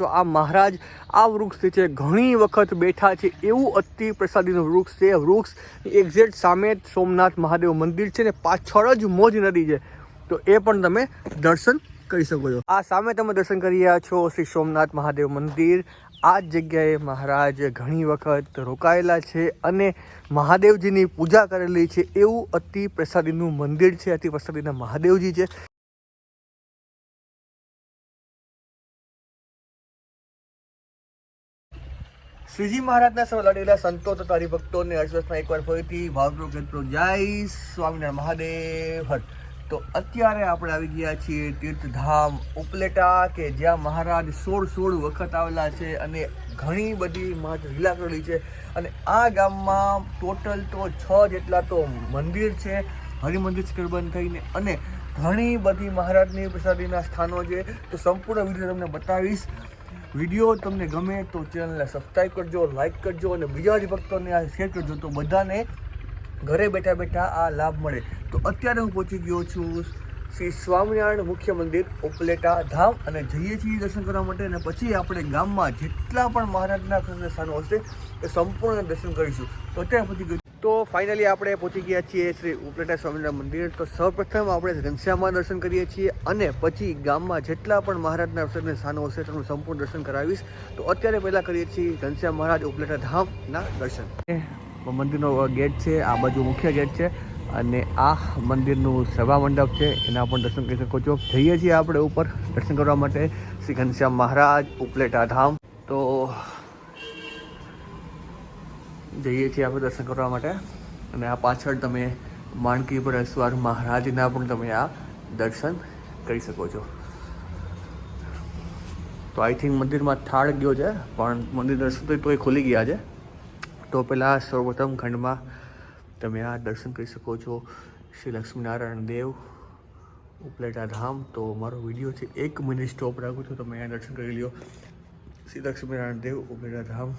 તો આ મહારાજ આ વૃક્ષ છે ઘણી વખત બેઠા છે એવું અતિ પ્રસાદીનું વૃક્ષ છે. વૃક્ષ એક્ઝેક્ટ સામે સોમનાથ મહાદેવ મંદિર છે ને પાછળ જ મોજ નદી છે, તો એ પણ તમે દર્શન કરી શકો છો. આ સામે તમે દર્શન કરી રહ્યા છો શ્રી સોમનાથ મહાદેવ મંદિર. આ જ જગ્યાએ મહારાજ ઘણી વખત રોકાયેલા છે અને મહાદેવજીની પૂજા કરેલી છે એવું અતિ પ્રસાદીનું મંદિર છે. અતિ પ્રસાદીના મહાદેવજી છે. શ્રીજી મહારાજના સૌ લડેલા સંતો તથા હરિભક્તોને હર્ષવર્ષમાં એકવાર ફરીથી ભાવપૂર્વક જય સ્વામિનારાયણ મહાદેવ હર. તો અત્યારે આપણે આવી ગયા છીએ તીર્થધામ ઉપલેટા, કે જ્યાં મહારાજ 16 વખત આવેલા છે અને ઘણી બધી લીલા કરેલી છે. અને આ ગામમાં ટોટલ તો 6 જેટલા તો મંદિર છે, હરિમંદિર સ્કરબંધ થઈને, અને ઘણી બધી મહારાજની પ્રસાદીના સ્થાનો છે. તો સંપૂર્ણ વિડીયો તમને બતાવીશ. વિડીયો તમને ગમે તો ચેનલને સબસ્ક્રાઈબ કરજો, લાઈક કરજો અને બીજા હરિભક્તોને આ શેર કરજો, તો બધાને ઘરે બેઠા બેઠા આ લાભ મળે. તો અત્યારે હું પહોંચી ગયો છું શ્રી સ્વામિનારાયણ મુખ્ય મંદિર ઉપલેટા ધામ, અને જઈએ છીએ દર્શન કરવા માટે. અને પછી આપણે ગામમાં જેટલા પણ મહારાજના સ્થાનો હશે એ સંપૂર્ણ દર્શન કરીશું. તો અત્યારે પહોંચી ગયું. તો ફાઇનલી આપણે પહોંચી ગયા છીએ શ્રી ઉપલેટા સ્વામિનારાયણ મંદિર. તો સૌપ્રથમ આપણે ઘનશ્યામમાં દર્શન કરીએ છીએ અને પછી ગામમાં જેટલા પણ મહારાજના સ્થાનો હશે તેનું સંપૂર્ણ દર્શન કરાવીશ. તો અત્યારે પહેલાં કરીએ છીએ ઘનશ્યામ મહારાજ ઉપલેટા ધામના દર્શન. મંદિરનો ગેટ છે, આ બાજુ મુખ્ય ગેટ છે, અને આ મંદિરનું સભા મંડપ છે, એના પણ દર્શન કરી શકો છો. જઈએ છીએ આપણે ઉપર દર્શન કરવા માટે શ્રી ઘનશ્યામ મહારાજ ઉપલેટા ધામ. તો જઈએ છીએ આપણે દર્શન કરવા માટે, અને આ પાછળ તમે માણકી પર અસવાર મહારાજના પણ તમે આ દર્શન કરી શકો છો. તો આઈ થિંક મંદિરમાં થાળ ગયો છે, પણ મંદિર દર્શન તો એ ખુલી ગયા છે. તો પહેલાં સર્વપ્રથમ ખંડમાં તમે આ દર્શન કરી શકો છો શ્રી લક્ષ્મીનારાયણ દેવ ઉપલેટા ધામ. તો મારો વિડીયો છે 1 મિનિટ સ્ટોપ રાખું છું, તમે અહીંયા દર્શન કરી લ્યો શ્રી લક્ષ્મીનારાયણ દેવ ઉપલેટા ધામ.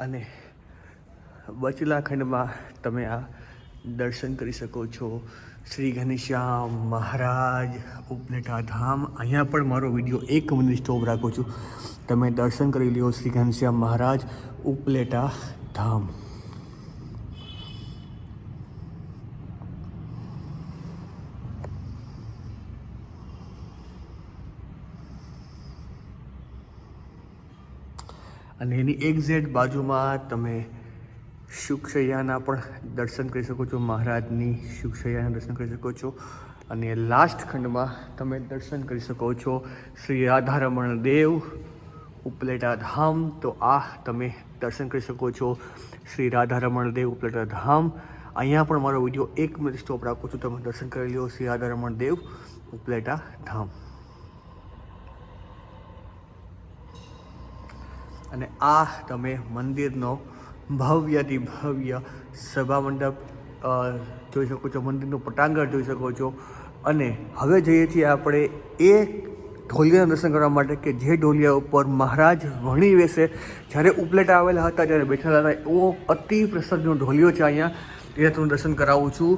અને બચલા ખંડમાં તમે આ દર્શન કરી શકો છો શ્રી ઘનશ્યામ મહારાજ ઉપલેટા ધામ. અહીંયા પણ મારો વિડીયો 1 મિનિટ સ્ટોપ રાખું છું, તમે દર્શન કરી લ્યો શ્રી ઘનશ્યામ મહારાજ ઉપલેટા ધામ. અને એની એક્ઝેક્ટ બાજુમાં તમે શુકશૈયાના પણ દર્શન કરી શકો છો, મહારાજની શુકશૈયાના દર્શન કરી શકો છો. અને લાસ્ટ ખંડમાં તમે દર્શન કરી શકો છો શ્રી રાધારમણ દેવ ઉપલેટા ધામ. તો આ તમે દર્શન કરી શકો છો શ્રી રાધારમણ દેવ ઉપલેટા ધામ. અહીંયા પણ મારો વિડીયો 1 મિનિટ સ્ટોપ રાખું છું, તમે દર્શન કરી લો શ્રી રાધારમણ દેવ ઉપલેટા ધામ. અને આ તમે મંદિરનો ભવ્યથી ભવ્ય સભા મંડપ જોઈ શકો છો, મંદિરનું પટાંગણ જોઈ શકો છો. અને હવે જઈએ છીએ આપણે એ ઢોલિયાના દર્શન કરવા માટે કે જે ઢોલિયા ઉપર મહારાજ વણી વેસે જ્યારે ઉપલેટા આવેલા હતા ત્યારે બેઠેલા હતા, એવો અતિ પ્રસિદ્ધનો ઢોલિયો છે અહીંયા. એ તમને દર્શન કરાવું છું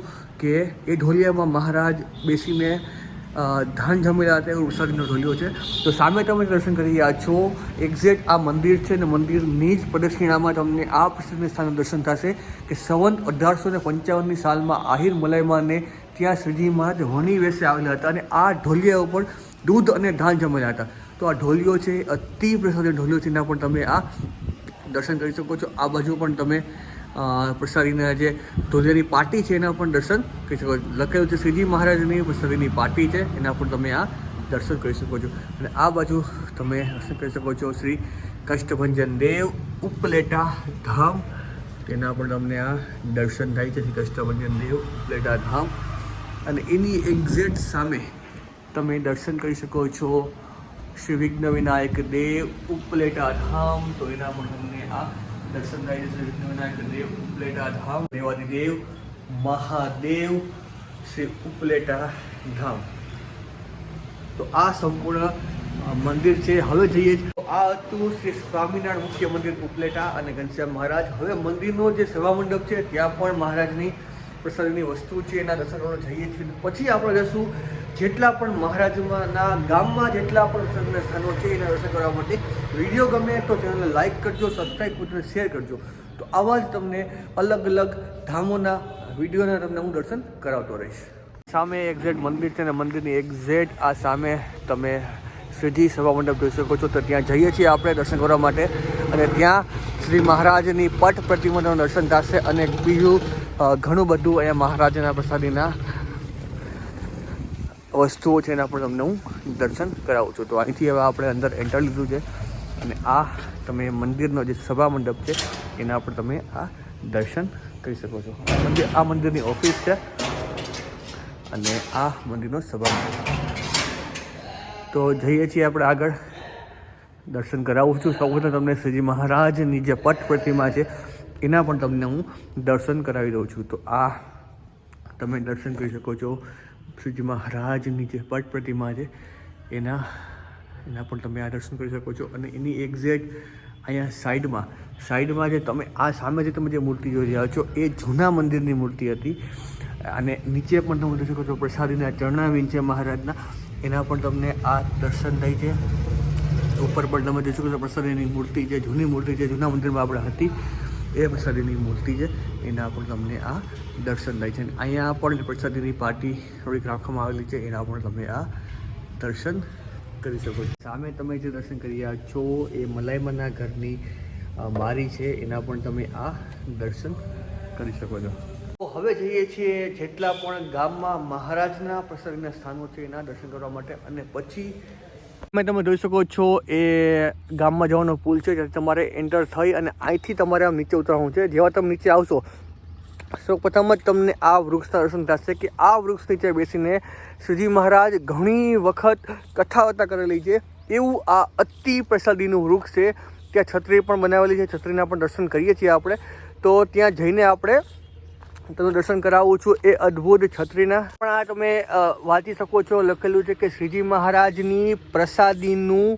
કે એ ઢોલિયામાં મહારાજ બેસીને ધાન જમેલા હતા, એવું પ્રસાદીનો ઢોલિયો છે. તો સામે તમે દર્શન કરી રહ્યા છો, એક્ઝેક્ટ આ મંદિર છે, ને મંદિરની જ પ્રદક્ષિણામાં તમને આ પ્રસિદ્ધ સ્થાનનું દર્શન થશે કે સંવત 1855ની સાલમાં આહિર મલાઈમાને ત્યાં શ્રીજી મહારાજ વણી વેસે આવેલા હતા, અને આ ઢોલિયા ઉપર દૂધ અને ધાન જમેલા હતા. તો આ ઢોલિયો છે, અતિ પ્રસાદી ઢોલિયો છે, એના પણ તમે આ દર્શન કરી શકો છો. આ બાજુ પણ તમે પ્રસાદીના જે ઢોલિયાની પાટી છે એના પણ દર્શન કરી શકો છો. લખેલું છે શ્રીજી મહારાજની પ્રસાદીની પાટી છે, એના પણ તમે આ દર્શન કરી શકો છો. અને આ બાજુ તમે દર્શન કરી શકો છો શ્રી કષ્ટભંજન દેવ ઉપલેટા ધામ. તેના પણ તમને આ દર્શન થાય છે શ્રી કષ્ટભંજન દેવ ઉપલેટા ધામ. અને એની એક્ઝેક્ટ સામે તમે દર્શન કરી શકો છો શ્રી વિઘ્ન વિનાયક દેવ ઉપલેટા ધામ. તો એના પણ તમને આ દર્શન થાય છે શ્રી વિઘ્ન વિનાયક દેવ ઉપલેટા ધામ. દેવાદિદેવ મહાદેવ શ્રી ઉપલેટા ધામ. તો આ સંપૂર્ણ મંદિર છે. હવે જઈએ છીએ. આ હતું શ્રી સ્વામિનારાયણ મુખ્ય મંદિર ઉપલેટા અને ઘનશ્યામ મહારાજ. હવે મંદિરનો જે સભા મંડપ છે ત્યાં પણ મહારાજની પ્રસાદીની વસ્તુ છે એના દર્શન કરવા જઈએ છીએ. પછી આપણે જશું જેટલા પણ મહારાજના ગામમાં જેટલા પણ પ્રસાદના સ્થાનો છે એના દર્શન કરવા માટે. વિડીયો ગમે તો ચેનલને લાઇક કરજો, સબસ્ક્રાઈબ કરજો, શેર કરજો. તો આવા જ તમને અલગ અલગ ધામોના વિડીયોના તમને હું દર્શન કરાવતો રહીશ. સામે એક્ઝેક્ટ મંદિર છે ને મંદિરની એક્ઝેક્ટ આ સામે તમે શ્રીજી સભા મંડપ જોઈ શકો છો. તો ત્યાં જઈએ છીએ આપણે દર્શન કરવા માટે અને ત્યાં શ્રી મહારાજની પટ પ્રતિમાનું દર્શન થશે અને બીજું ઘણું બધું અહીંયા મહારાજના પ્રસાદીના વસ્તુઓ છે એના પણ તમને હું દર્શન કરાવું છું. તો અહીંથી હવે આપણે અંદર એન્ટર લીધું છે અને આ તમે મંદિરનો જે સભા મંડપ છે એના પર તમે આ દર્શન કરી શકો છો. આ મંદિરની ઓફિસ છે અને આ મંદિરનો સભા મંડપ. તો જઈએ છીએ આપણે આગળ દર્શન કરાવું છું. સૌપ્રથમ તમને શ્રીજી મહારાજની જે પટ પ્રતિમા છે એના પણ તમને હું દર્શન કરાવી દઉં છું. તો આ તમે દર્શન કરી શકો છો. શ્રીજી મહારાજની જે પટ પ્રતિમા છે એના પણ તમે આ દર્શન કરી શકો છો. અને એની એક્ઝેક્ટ અહીંયા સાઈડમાં જે તમે આ સામે જે તમે જે મૂર્તિ જોઈ રહ્યા છો એ જૂના મંદિરની મૂર્તિ હતી. અને નીચે પણ તમે જોઈ શકો છો પ્રસાદીના ચરણાવીન છે મહારાજના, એના પણ તમને આ દર્શન થાય છે. ઉપર પણ તમે જોઈ શકો છો પ્રસાદીની મૂર્તિ છે, જૂની મૂર્તિ છે, જૂના મંદિરમાં આપણે હતી એ પ્રસાદીની મૂર્તિ છે, એના પણ તમને આ દર્શન થાય છે. અહીંયા પણ પ્રસાદીની પાર્ટી થોડીક રાખવામાં આવેલી છે, એના પણ તમે આ દર્શન કરી શકો છો. સામે તમે જે દર્શન કરી રહ્યા છો એ મલાઈમાના ઘરની બારી છે, એના પણ તમે આ દર્શન કરી શકો છો. તો હવે જઈએ છીએ જેટલા પણ ગામમાં મહારાજના પ્રસાદીના સ્થાનો છે એના દર્શન કરવા માટે. અને પછી તમે જોઈ શકો છો એ ગામમાં જવાનો પુલ છે, જ્યાંથી તમારે એન્ટર થઈ અને અહીંથી તમારે આમ નીચે ઉતરવાનું છે. જેવા તમે નીચે આવશો સૌ પ્રથમ જ તમને આ વૃક્ષના દર્શન થશે કે આ વૃક્ષ નીચે બેસીને શ્રીજી મહારાજ ઘણી વખત કથાવાર્તા કરેલી છે એવું આ અતિ પ્રસાદીનું વૃક્ષ છે. ત્યાં છત્રી પણ બનાવેલી છે, છત્રીના પણ દર્શન કરીએ છીએ આપણે. તો ત્યાં જઈને આપણે તમને દર્શન કરાવું છું એ અદ્ભુત છત્રીના. પણ આ તમે વાંચી શકો છો, લખેલું છે કે શ્રીજી મહારાજની પ્રસાદીનું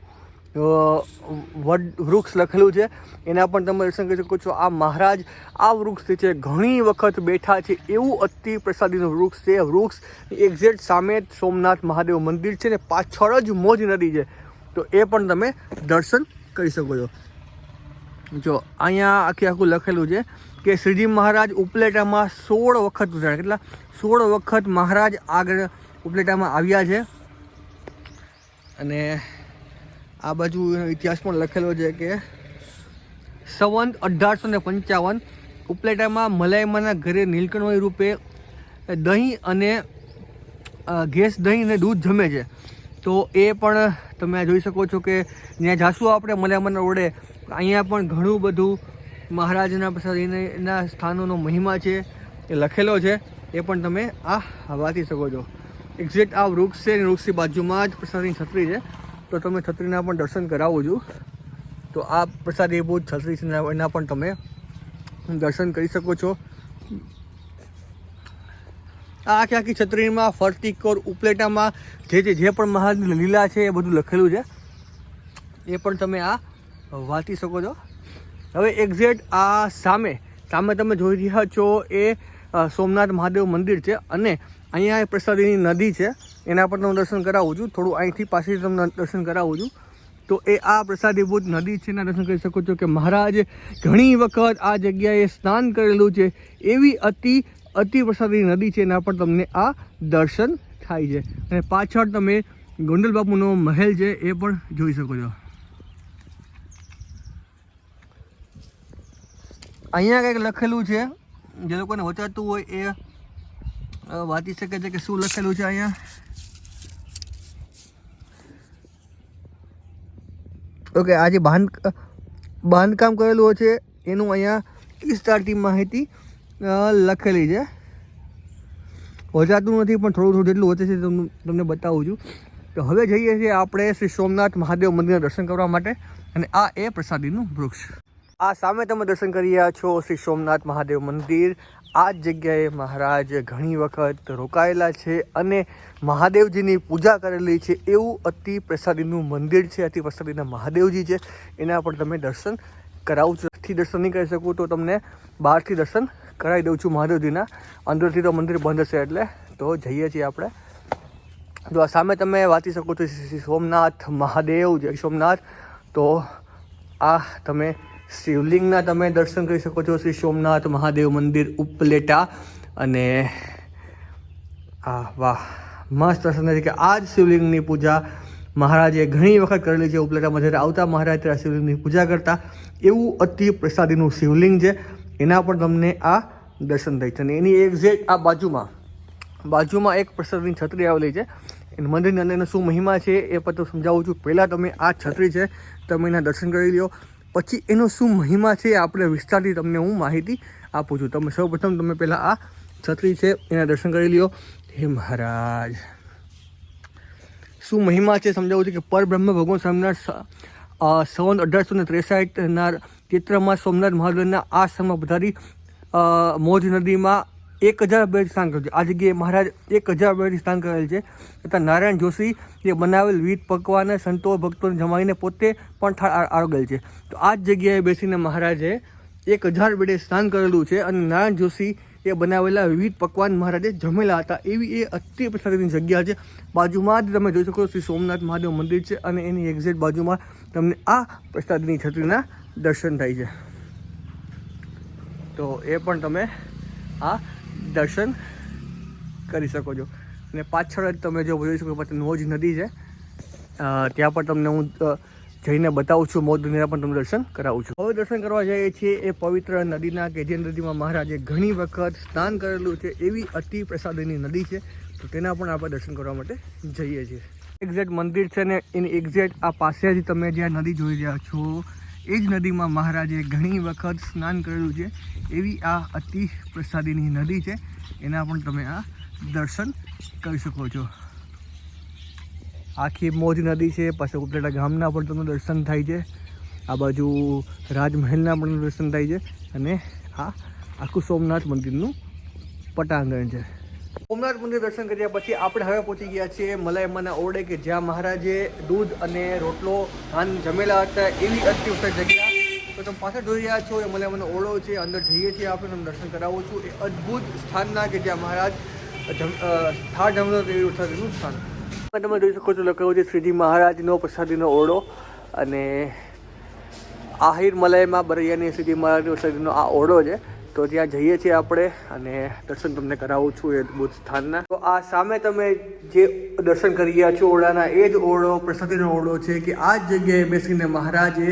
વૃક્ષ લખેલું છે, એના પણ તમે દર્શન કરી શકો છો. આ મહારાજ આ વૃક્ષ છે ઘણી વખત બેઠા છે એવું અતિ પ્રસાદીનું વૃક્ષ છે. વૃક્ષ એક્ઝેક્ટ સામે સોમનાથ મહાદેવ મંદિર છે ને પાછળ જ મોજ નદી છે, તો એ પણ તમે દર્શન કરી શકો છો. જો અહીંયા આખું લખેલું છે કે શ્રીજી મહારાજ ઉપલેટામાં 16 વખત ઉતર્યા. કેટલા? 16 વખત મહારાજ આગળ ઉપલેટામાં આવ્યા છે. અને આ બાજુ ઇતિહાસ પણ લખેલો છે કે સંવંત 1855 ઉપલેટામાં મલાઈમાના ઘરે નીલકંઠ રૂપે દહીં અને ઘેસ દહીં અને દૂધ જમે છે. તો એ પણ તમે જોઈ શકો છો કે ત્યાં જાશું આપણે મલાઈમાના રોડે. અહીંયા પણ ઘણું બધું મહારાજના પ્રસાદીના સ્થાનોનો મહિમા છે એ લખેલો છે, એ પણ તમે આ વાંચી શકો છો. એક્ઝેક્ટ આ વૃક્ષ છે, વૃક્ષની બાજુમાં જ પ્રસાદીની છત્રી છે, તો તમે છત્રીના પણ દર્શન કરાવું છું. તો આ પ્રસાદીભૂત છત્રી છે એના પણ તમે દર્શન કરી શકો છો. આ આખી છત્રીમાં ફરતી કોર ઉપલેટામાં જે પણ મહારાજની લીલા છે એ બધું લખેલું છે, એ પણ તમે આ વાંચી શકો છો. હવે એક્ઝેક્ટ આ સામે તમે જોઈ રહ્યા છો એ સોમનાથ મહાદેવ મંદિર છે અને અહીંયા પ્રસાદીની નદી છે, એના પર તમને દર્શન કરાવું છું. થોડું અહીંથી પાછળથી તમને દર્શન કરાવું છું. તો એ આ પ્રસાદીભૂત નદી છે એના દર્શન કરી શકો છો કે મહારાજ ઘણી વખત આ જગ્યાએ સ્નાન કરેલું છે એવી અતિ પ્રસાદી નદી છે, એના પર તમને આ દર્શન થાય છે. અને પાછળ તમે ગોંડલ બાપુનો મહેલ છે એ પણ જોઈ શકો છો. અહીંયા કંઈક લખેલું છે, જે લોકોને વચાતું હોય એ વાંચી શકે છે કે શું લખેલું છે અહીંયા. ઓકે, આ જે બાંધકામ કરેલું છે એનું અહીંયા વિસ્તારથી માહિતી લખેલી છે. વચાતું નથી પણ થોડું જેટલું વચે છે તમને બતાવું છું. તો હવે જઈએ છીએ આપણે શ્રી સોમનાથ મહાદેવ મંદિરના દર્શન કરવા માટે. અને આ એ પ્રસાદીનું વૃક્ષ. આ સામે તમે દર્શન કરી રહ્યા છો શ્રી સોમનાથ મહાદેવ મંદિર. આ જ જગ્યાએ મહારાજ ઘણી વખત રોકાયેલા છે અને મહાદેવજીની પૂજા કરેલી છે. એવું અતિ પ્રસાદીનું મંદિર છે. અતિ પ્રસાદીના મહાદેવજી છે, એના પણ તમે દર્શન કરાવું છું. દર્શન નહીં કરી શકું તો તમને બહારથી દર્શન કરાવી દઉં છું મહાદેવજીના. અંદરથી તો મંદિર બંધ હશે એટલે તો જઈએ છીએ આપણે. જો આ સામે તમે વાંચી શકો છો શ્રી સોમનાથ મહાદેવ, જય સોમનાથ. તો આ તમે શિવલિંગના તમે દર્શન કરી શકો છો. શ્રી સોમનાથ મહાદેવ મંદિર ઉપલેટા. અને વાહ, મસ્ત દર્શન છે કે આ જ શિવલિંગની પૂજા મહારાજે ઘણી વખત કરેલી છે. ઉપલેટામાં જ્યારે આવતા મહારાજ ત્યારે શિવલિંગની પૂજા કરતા. એવું અતિ પ્રસાદીનું શિવલિંગ છે, એના પણ તમને આ દર્શન થાય છે. અને એની એક્ઝેક્ટ આ બાજુમાં એક પ્રસાદની છત્રી આવેલી છે. એ મંદિરની અંદરનો શું મહિમા છે એ પણ સમજાવું છું. પહેલાં તમે આ છત્રી છે તમે એના દર્શન કરી લો, પછી એનો શું મહિમા છે આપણે વિસ્તારથી તમને હું માહિતી આપું છું. તમે સૌપ્રથમ તમે પહેલાં આ છત્રી છે એના દર્શન કરી લો. હે મહારાજ, શું મહિમા છે સમજાવું છું કે પરબ્રહ્મ ભગવાન સ્વામિનારાયણ સંવત 1863ના ચૈત્રમાં સોમનાથ મહાદેવના આ સ્થાનમાં પધારી મોજ નદીમાં 1000 બેડ સ્નાન કર્યું છે. આ જગ્યાએ મહારાજ 1000 બેડ સ્નાન કરેલ છે. તથા નારાયણ જોશી એ બનાવેલ વિવિધ પકવાન સંતો ભક્તોને જમાવીને પોતે પણ થાળ આરોગેલ છે. તો આ જ જગ્યાએ બેસીને મહારાજે 1000 બેડે સ્નાન કરેલું છે અને નારાયણ જોશી એ બનાવેલા વિવિધ પકવાન મહારાજે જમેલા હતા. એવી એ અતિ પ્રસાદીની જગ્યા છે. બાજુમાં જ તમે જોઈ શકો શ્રી સોમનાથ મહાદેવ મંદિર છે અને એની એક્ઝેક્ટ બાજુમાં તમને આ પ્રસાદની છત્રીના દર્શન થાય છે. તો એ પણ તમે આ દર્શન કરી શકો છો. અને પાછળ જ તમે જો જોઈ શકો પછી મોજ નદી છે, ત્યાં પણ તમને હું જઈને બતાવું છું. મોજ નદીના પણ તમને દર્શન કરાવું છું. હવે દર્શન કરવા જઈએ છીએ એ પવિત્ર નદીના કે જે નદીમાં મહારાજે ઘણી વખત સ્નાન કરેલું છે. એવી અતિ પ્રસાદીની નદી છે, તો તેના પણ આપણે દર્શન કરવા માટે જઈએ છીએ. એક્ઝેક્ટ મંદિર છે ને એની એક્ઝેક્ટ આ પાસે જ તમે જ્યાં નદી જોઈ રહ્યા છો એ જ નદીમાં મહારાજે ઘણી વખત સ્નાન કરેલું છે. એવી આ અતિ પ્રસાદીની નદી છે, એના પણ તમે આ દર્શન કરી શકો છો. આખી મોજ નદી છે, પાસે ઉપલેટા ગામના પણ તમને દર્શન થાય છે. આ બાજુ રાજમહેલના પણ દર્શન થાય છે. અને આ આખું સોમનાથ મંદિરનું પટાંગણ છે. સોમનાથ મંદિર દર્શન કર્યા પછી આપણે હવે પહોંચી ગયા છીએ મલાઈમાના ઓરડે કે જ્યાં મહારાજે દૂધ અને રોટલો ધાન જમેલા હતા. એવી અતિ જગ્યા તો તમે પાછળ જોઈ રહ્યા છો એ મલાઈમાનો ઓરડો છે. અંદર જઈએ છીએ આપણે તમને દર્શન કરાવું છું એ અદ્ભુત સ્થાનના કે જ્યાં મહારાજ થાળ જમતો એવી પ્રસાદીનું સ્થાન. તમે જોઈ શકો છો લખાયું છે શ્રીજી મહારાજનો પ્રસાદીનો ઓરડો. અને આહિર મલાઈમાં બરૈયાની શ્રીજી મહારાજનો પ્રસાદીનો આ ઓરડો છે. તો ત્યાં જઈએ છીએ આપણે અને દર્શન તમને કરાવું છું એ અદ્ભુત સ્થાનના. તો આ સામે તમે જે દર્શન કરી રહ્યા છો ઓરડાના એ જ ઓરડો પ્રસાદીનો ઓરડો છે કે આ જ જગ્યાએ બેસીને મહારાજે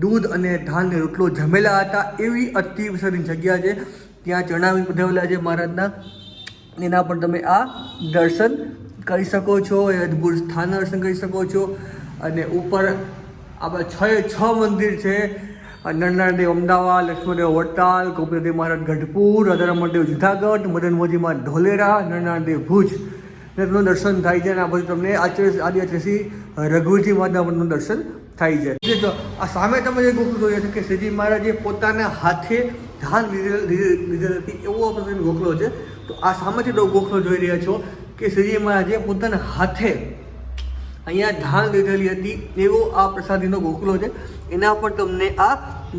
દૂધ અને ધાનને રોટલો જમેલા હતા. એવી અતિ પ્રસાદીની જગ્યા છે. ત્યાં ચરણાવી પધરાવેલા છે મહારાજના, એના પણ તમે આ દર્શન કરી શકો છો. એ અદ્ભુત સ્થાનના દર્શન કરી શકો છો. અને ઉપર આપણે 6 મંદિર છે. નરનાળદેવ અમદાવાદ, લક્ષ્મણદેવ વડતાલ, ગોપીનાથદેવ મહારાજ ગઢપુર, રાધારમણદેવ જુનાગઢ, મદન મોજીમાં ઢોલેરા, નરનાળદેવ ભુજ ને તમને દર્શન થાય છે. અને આ બધું તમને આદિ શ્રી રઘુજી મહારાજના પણ દર્શન થાય છે. તો આ સામે તમે જે ગોખલું જોઈએ છે કે શ્રીજી મહારાજે પોતાના હાથે ધાન લીધેલ હતી એવો ગોખલો છે. તો આ સામેથી ગોખલો જોઈ રહ્યા છો કે શ્રીજી મહારાજે પોતાના હાથે અહીંયા ધાન લીધેલી હતી એવો આ પ્રસાદીનો ગોખલો છે. એના પણ તમને આ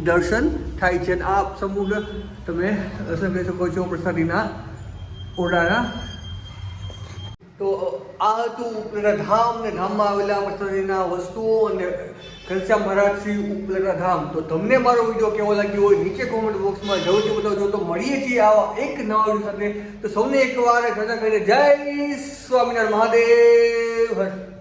દર્શન થાય છે. આ સમુદ્ર તમે દર્શન કરી શકો છો પ્રસાદીના ઓરડાના. તો આ હતું ઉપલેટા ધામ ને ધામમાં આવેલા પ્રસાદીના વસ્તુઓ અને ઘનશ્યામ મહારાજ શ્રી ઉપલેટા ધામ. તો તમને મારો વિડીયો કેવો લાગ્યો હોય નીચે કોમેન્ટ બોક્સમાં જરૂરથી બતાવજો. તો મળીએ છીએ આવા એક નવા વિડીયો સાથે. તો સૌને એકવાર ચર્ચા કરીને જય સ્વામિનારાયણ મહાદેવ.